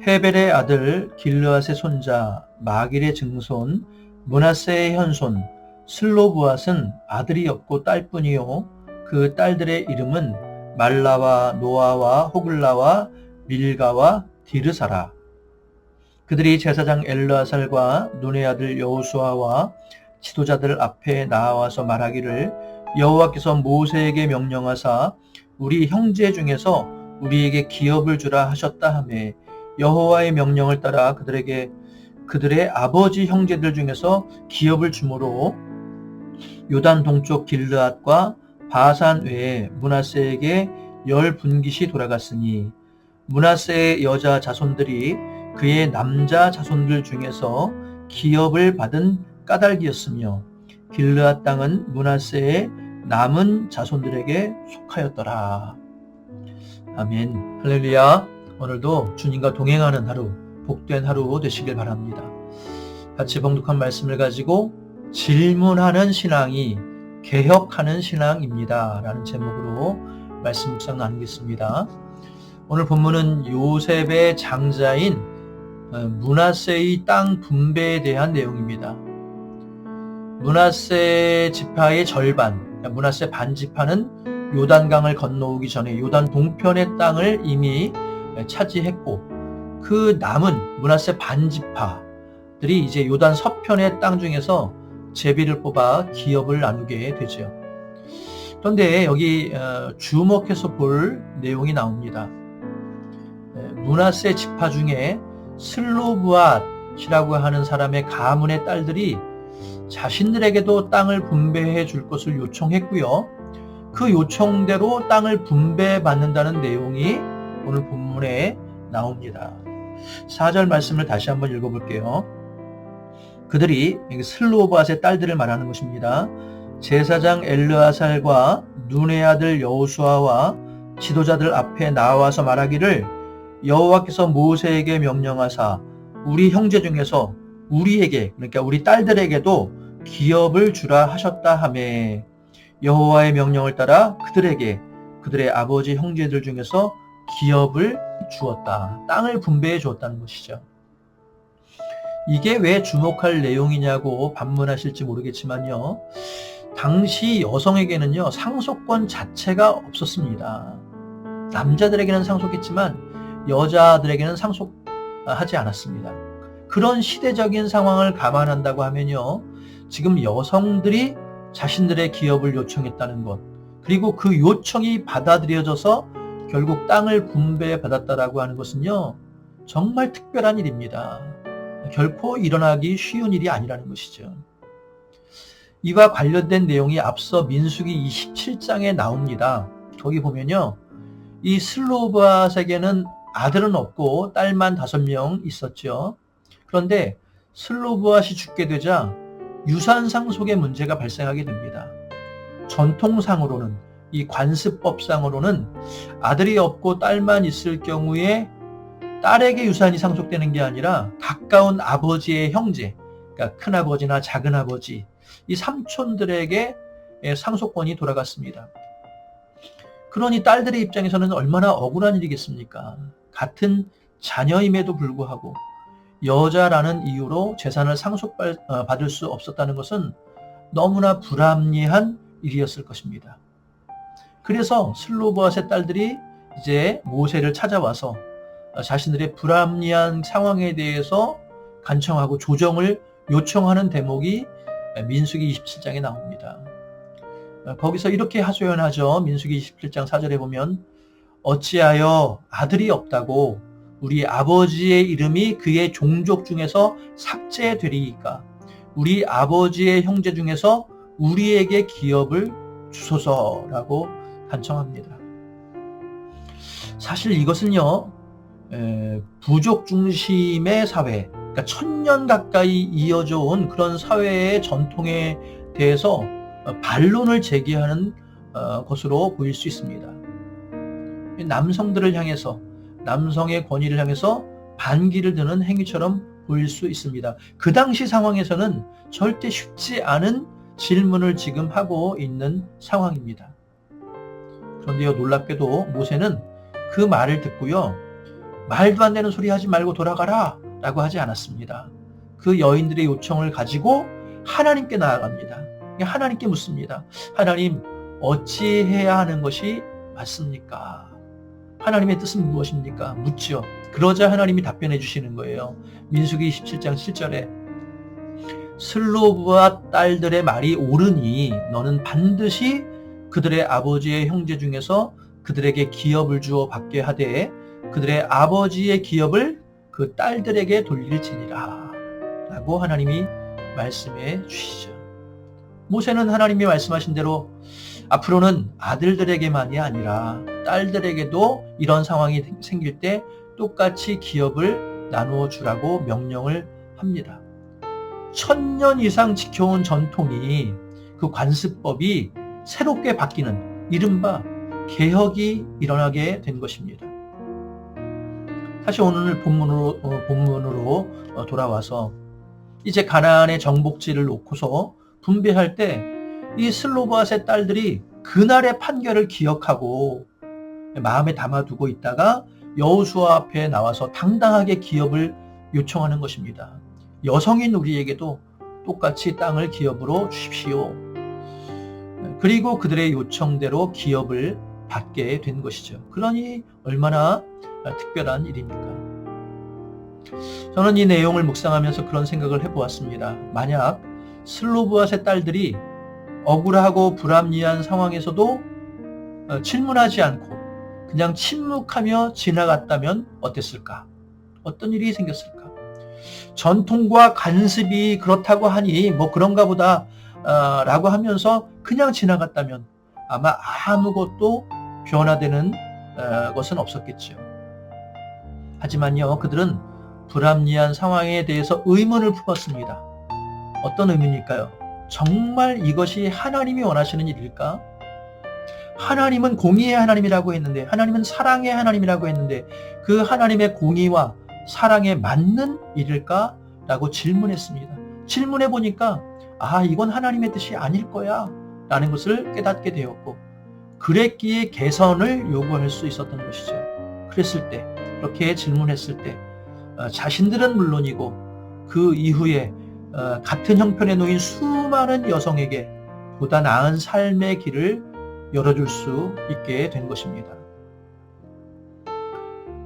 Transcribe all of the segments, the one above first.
헤벨의 아들 길르앗의 손자 마길의 증손 므낫세의 현손 슬로브앗은 아들이 없고 딸뿐이요 그 딸들의 이름은 말라와 노아와 호글라와 밀가와 디르사라. 그들이 제사장 엘르아살과 눈의 아들 여호수아와 지도자들 앞에 나와서 말하기를 여호와께서 모세에게 명령하사 우리 형제 중에서 우리에게 기업을 주라 하셨다 하매 여호와의 명령을 따라 그들에게 그들의 아버지 형제들 중에서 기업을 주므로 요단 동쪽 길르앗과 바산 외에 므낫세에게 10분깃이 돌아갔으니 므낫세의 여자 자손들이 그의 남자 자손들 중에서 기업을 받은 까닭이었으며 길르앗 땅은 므낫세의 남은 자손들에게 속하였더라. 아멘. 할렐루야. 오늘도 주님과 동행하는 하루, 복된 하루 되시길 바랍니다. 같이 봉독한 말씀을 가지고 질문하는 신앙이 개혁하는 신앙입니다. 라는 제목으로 말씀 묵상 나누겠습니다. 오늘 본문은 요셉의 장자인 므낫세의 땅 분배에 대한 내용입니다. 므낫세 지파의 절반, 므낫세 반지파는 요단강을 건너오기 전에 요단 동편의 땅을 이미 차지했고 그 남은 므낫세 반지파들이 이제 요단 서편의 땅 중에서 제비를 뽑아 기업을 나누게 되죠. 그런데 여기 주목해서 볼 내용이 나옵니다. 므낫세 지파 중에 슬로브앗이라고 하는 사람의 가문의 딸들이 자신들에게도 땅을 분배해 줄 것을 요청했고요. 그 요청대로 땅을 분배받는다는 내용이 오늘 본문에 나옵니다. 4절 말씀을 다시 한번 읽어볼게요. 그들이 슬로브앗의 딸들을 말하는 것입니다. 제사장 엘르아살과 눈의 아들 여호수아와 지도자들 앞에 나와서 말하기를 여호와께서 모세에게 명령하사 우리 형제 중에서 우리에게, 그러니까 우리 딸들에게도 기업을 주라 하셨다 하매 여호와의 명령을 따라 그들에게 그들의 아버지 형제들 중에서 기업을 주었다. 땅을 분배해 주었다는 것이죠. 이게 왜 주목할 내용이냐고 반문하실지 모르겠지만요. 당시 여성에게는요, 상속권 자체가 없었습니다. 남자들에게는 상속했지만 여자들에게는 상속하지 않았습니다. 그런 시대적인 상황을 감안한다고 하면요, 지금 여성들이 자신들의 기업을 요청했다는 것, 그리고 그 요청이 받아들여져서 결국 땅을 분배받았다라고 하는 것은요, 정말 특별한 일입니다. 결코 일어나기 쉬운 일이 아니라는 것이죠. 이와 관련된 내용이 앞서 민수기 27장에 나옵니다. 거기 보면요, 이 슬로브앗에게는 아들은 없고 딸만 5명 있었죠. 그런데 슬로브앗이 죽게 되자 유산 상속의 문제가 발생하게 됩니다. 전통상으로는, 이 관습법상으로는 아들이 없고 딸만 있을 경우에 딸에게 유산이 상속되는 게 아니라 가까운 아버지의 형제, 그러니까 큰아버지나 작은아버지, 이 삼촌들에게 상속권이 돌아갔습니다. 그러니 딸들의 입장에서는 얼마나 억울한 일이겠습니까? 같은 자녀임에도 불구하고 여자라는 이유로 재산을 상속받을 수 없었다는 것은 너무나 불합리한 일이었을 것입니다. 그래서 슬로브앗의 딸들이 이제 모세를 찾아와서 자신들의 불합리한 상황에 대해서 간청하고 조정을 요청하는 대목이 민수기 27장에 나옵니다. 거기서 이렇게 하소연하죠. 민수기 27장 4절에 보면 어찌하여 아들이 없다고 우리 아버지의 이름이 그의 종족 중에서 삭제되리이까? 우리 아버지의 형제 중에서 우리에게 기업을 주소서라고 간청합니다. 사실 이것은요, 부족 중심의 사회, 그러니까 1000년 가까이 이어져 온 그런 사회의 전통에 대해서 반론을 제기하는 것으로 보일 수 있습니다. 남성들을 향해서, 남성의 권위를 향해서 반기를 드는 행위처럼 보일 수 있습니다. 그 당시 상황에서는 절대 쉽지 않은 질문을 지금 하고 있는 상황입니다. 그런데요, 놀랍게도 모세는 그 말을 듣고요, 말도 안 되는 소리 하지 말고 돌아가라 라고 하지 않았습니다. 그 여인들의 요청을 가지고 하나님께 나아갑니다. 하나님께 묻습니다. 하나님, 어찌해야 하는 것이 맞습니까? 하나님의 뜻은 무엇입니까? 묻죠. 그러자 하나님이 답변해 주시는 거예요. 민수기 27장 7절에 슬로브와 딸들의 말이 옳으니 너는 반드시 그들의 아버지의 형제 중에서 그들에게 기업을 주어 받게 하되 그들의 아버지의 기업을 그 딸들에게 돌릴지니라 라고 하나님이 말씀해 주시죠. 모세는 하나님이 말씀하신 대로 앞으로는 아들들에게만이 아니라 딸들에게도 이런 상황이 생길 때 똑같이 기업을 나누어 주라고 명령을 합니다. 1000년 이상 지켜온 전통이, 그 관습법이 새롭게 바뀌는 이른바 개혁이 일어나게 된 것입니다. 다시 오늘 본문으로 돌아와서 이제 가나안의 정복지를 놓고서 분배할 때 이 슬로브앗의 딸들이 그날의 판결을 기억하고 마음에 담아두고 있다가 여호수아 앞에 나와서 당당하게 기업을 요청하는 것입니다. 여성인 우리에게도 똑같이 땅을 기업으로 주십시오. 그리고 그들의 요청대로 기업을 받게 된 것이죠. 그러니 얼마나 특별한 일입니까? 저는 이 내용을 묵상하면서 그런 생각을 해보았습니다. 만약 슬로브앗의 딸들이 억울하고 불합리한 상황에서도 질문하지 않고 그냥 침묵하며 지나갔다면 어땠을까? 어떤 일이 생겼을까? 전통과 관습이 그렇다고 하니 뭐 그런가 보다 라고 하면서 그냥 지나갔다면 아마 아무것도 변화되는 것은 없었겠죠. 하지만요, 그들은 불합리한 상황에 대해서 의문을 품었습니다. 어떤 의문일까요? 정말 이것이 하나님이 원하시는 일일까? 하나님은 공의의 하나님이라고 했는데, 하나님은 사랑의 하나님이라고 했는데 그 하나님의 공의와 사랑에 맞는 일일까? 라고 질문했습니다. 질문해 보니까 이건 하나님의 뜻이 아닐 거야 라는 것을 깨닫게 되었고, 그랬기에 개선을 요구할 수 있었던 것이죠. 그랬을 때, 그렇게 질문했을 때 자신들은 물론이고 그 이후에 같은 형편에 놓인 수많은 여성에게 보다 나은 삶의 길을 열어줄 수 있게 된 것입니다.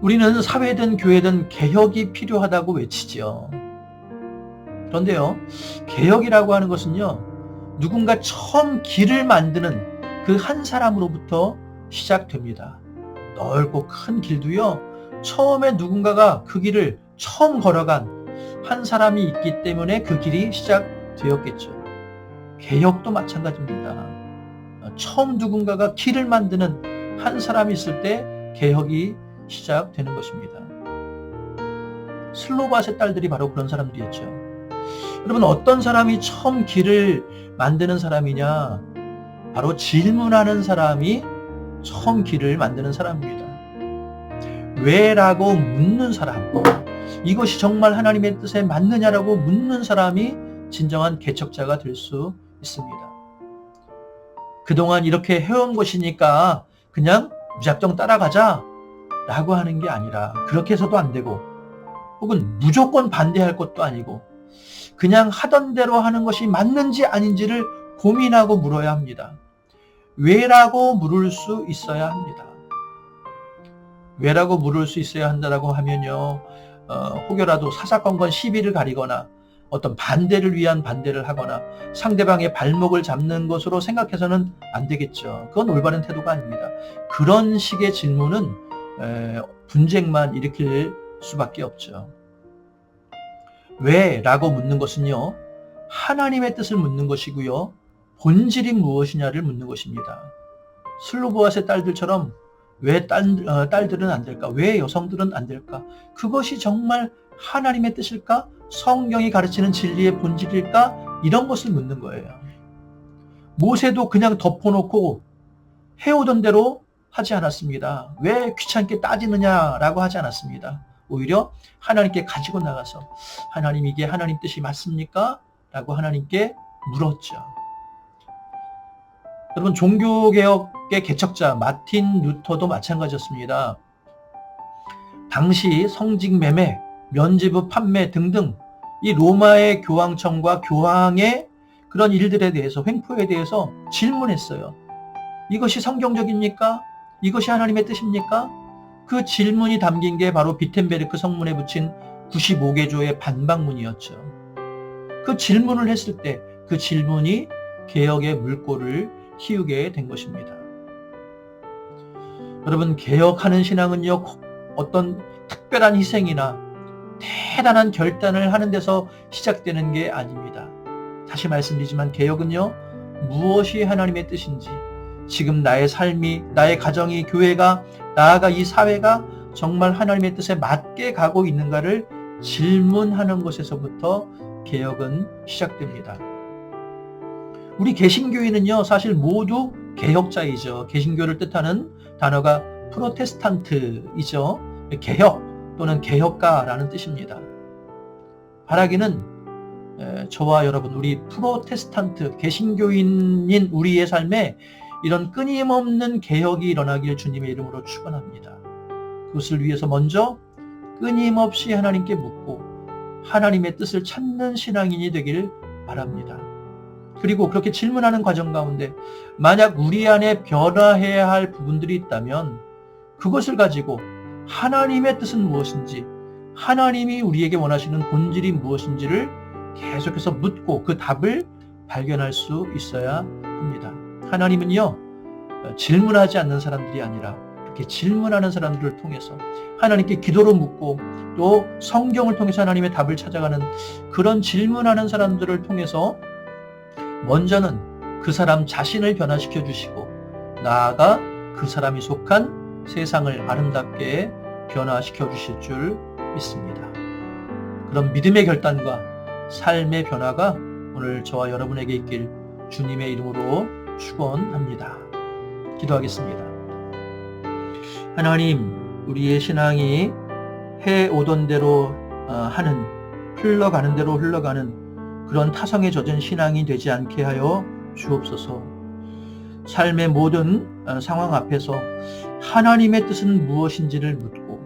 우리는 사회든 교회든 개혁이 필요하다고 외치지요. 그런데요, 개혁이라고 하는 것은요, 누군가 처음 길을 만드는 그 한 사람으로부터 시작됩니다. 넓고 큰 길도요, 처음에 누군가가 그 길을 처음 걸어간 한 사람이 있기 때문에 그 길이 시작되었겠죠. 개혁도 마찬가지입니다. 처음 누군가가 길을 만드는 한 사람이 있을 때 개혁이 시작되는 것입니다. 슬로바스의 딸들이 바로 그런 사람들이었죠. 여러분, 어떤 사람이 처음 길을 만드는 사람이냐? 바로 질문하는 사람이 처음 길을 만드는 사람입니다. 왜라고 묻는 사람, 이것이 정말 하나님의 뜻에 맞느냐라고 묻는 사람이 진정한 개척자가 될 수 있습니다. 그동안 이렇게 해온 것이니까 그냥 무작정 따라가자 라고 하는 게 아니라, 그렇게 해서도 안 되고 혹은 무조건 반대할 것도 아니고 그냥 하던 대로 하는 것이 맞는지 아닌지를 고민하고 물어야 합니다. 왜라고 물을 수 있어야 합니다. 왜라고 물을 수 있어야 한다라고 하면요, 혹여라도 사사건건 시비를 가리거나 어떤 반대를 위한 반대를 하거나 상대방의 발목을 잡는 것으로 생각해서는 안 되겠죠. 그건 올바른 태도가 아닙니다. 그런 식의 질문은 분쟁만 일으킬 수밖에 없죠. 왜? 라고 묻는 것은요, 하나님의 뜻을 묻는 것이고요, 본질이 무엇이냐를 묻는 것입니다. 슬로보아스의 딸들처럼 왜 딸들은 안 될까? 왜 여성들은 안 될까? 그것이 정말 하나님의 뜻일까? 성경이 가르치는 진리의 본질일까? 이런 것을 묻는 거예요. 모세도 그냥 덮어놓고 해오던 대로 하지 않았습니다. 왜 귀찮게 따지느냐라고 하지 않았습니다. 오히려 하나님께 가지고 나가서 하나님, 이게 하나님 뜻이 맞습니까? 라고 하나님께 물었죠. 여러분, 종교개혁의 개척자 마틴 루터도 마찬가지였습니다. 당시 성직 매매, 면죄부 판매 등등 이 로마의 교황청과 교황의 그런 일들에 대해서, 횡포에 대해서 질문했어요. 이것이 성경적입니까? 이것이 하나님의 뜻입니까? 그 질문이 담긴 게 바로 비텐베르크 성문에 붙인 95개조의 반박문이었죠. 그 질문을 했을 때 그 질문이 개혁의 물꼬를 틔우게 된 것입니다. 여러분, 개혁하는 신앙은요, 어떤 특별한 희생이나 대단한 결단을 하는 데서 시작되는 게 아닙니다. 다시 말씀드리지만 개혁은요, 무엇이 하나님의 뜻인지, 지금 나의 삶이, 나의 가정이, 교회가, 나아가 이 사회가 정말 하나님의 뜻에 맞게 가고 있는가를 질문하는 것에서부터 개혁은 시작됩니다. 우리 개신교인은요, 사실 모두 개혁자이죠. 개신교를 뜻하는 단어가 프로테스탄트이죠. 개혁 또는 개혁가라는 뜻입니다. 바라기는 저와 여러분, 우리 프로테스탄트 개신교인인 우리의 삶에 이런 끊임없는 개혁이 일어나길 주님의 이름으로 축원합니다. 그것을 위해서 먼저 끊임없이 하나님께 묻고 하나님의 뜻을 찾는 신앙인이 되길 바랍니다. 그리고 그렇게 질문하는 과정 가운데 만약 우리 안에 변화해야 할 부분들이 있다면 그것을 가지고 하나님의 뜻은 무엇인지, 하나님이 우리에게 원하시는 본질이 무엇인지를 계속해서 묻고 그 답을 발견할 수 있어야 합니다. 하나님은요, 질문하지 않는 사람들이 아니라 이렇게 질문하는 사람들을 통해서 하나님께 기도로 묻고 또 성경을 통해서 하나님의 답을 찾아가는 그런 질문하는 사람들을 통해서 먼저는 그 사람 자신을 변화시켜 주시고 나아가 그 사람이 속한 세상을 아름답게 변화시켜 주실 줄 믿습니다. 그런 믿음의 결단과 삶의 변화가 오늘 저와 여러분에게 있길 주님의 이름으로 축원합니다. 기도하겠습니다. 하나님, 우리의 신앙이 해오던 대로 하는, 흘러가는 대로 흘러가는 그런 타성에 젖은 신앙이 되지 않게 하여 주옵소서. 삶의 모든 상황 앞에서 하나님의 뜻은 무엇인지를 묻고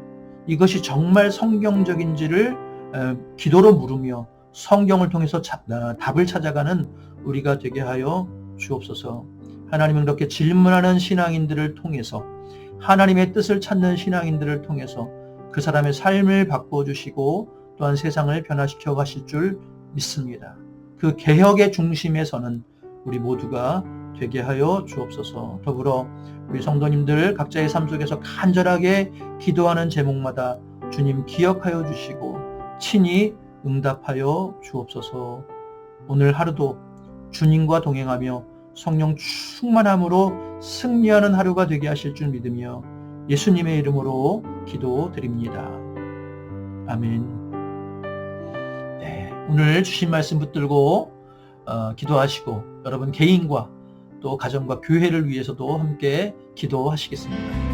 이것이 정말 성경적인지를 기도로 물으며 성경을 통해서 답을 찾아가는 우리가 되게 하여 주옵소서. 하나님은 그렇게 질문하는 신앙인들을 통해서, 하나님의 뜻을 찾는 신앙인들을 통해서 그 사람의 삶을 바꿔주시고 또한 세상을 변화시켜 가실 줄 믿습니다. 그 개혁의 중심에서는 우리 모두가 되게 하여 주옵소서. 더불어 우리 성도님들 각자의 삶 속에서 간절하게 기도하는 제목마다 주님 기억하여 주시고 친히 응답하여 주옵소서. 오늘 하루도 주님과 동행하며 성령 충만함으로 승리하는 하루가 되게 하실 줄 믿으며 예수님의 이름으로 기도드립니다. 아멘. 오늘 주신 말씀 붙들고 기도하시고 여러분 개인과 또 가정과 교회를 위해서도 함께 기도하시겠습니다.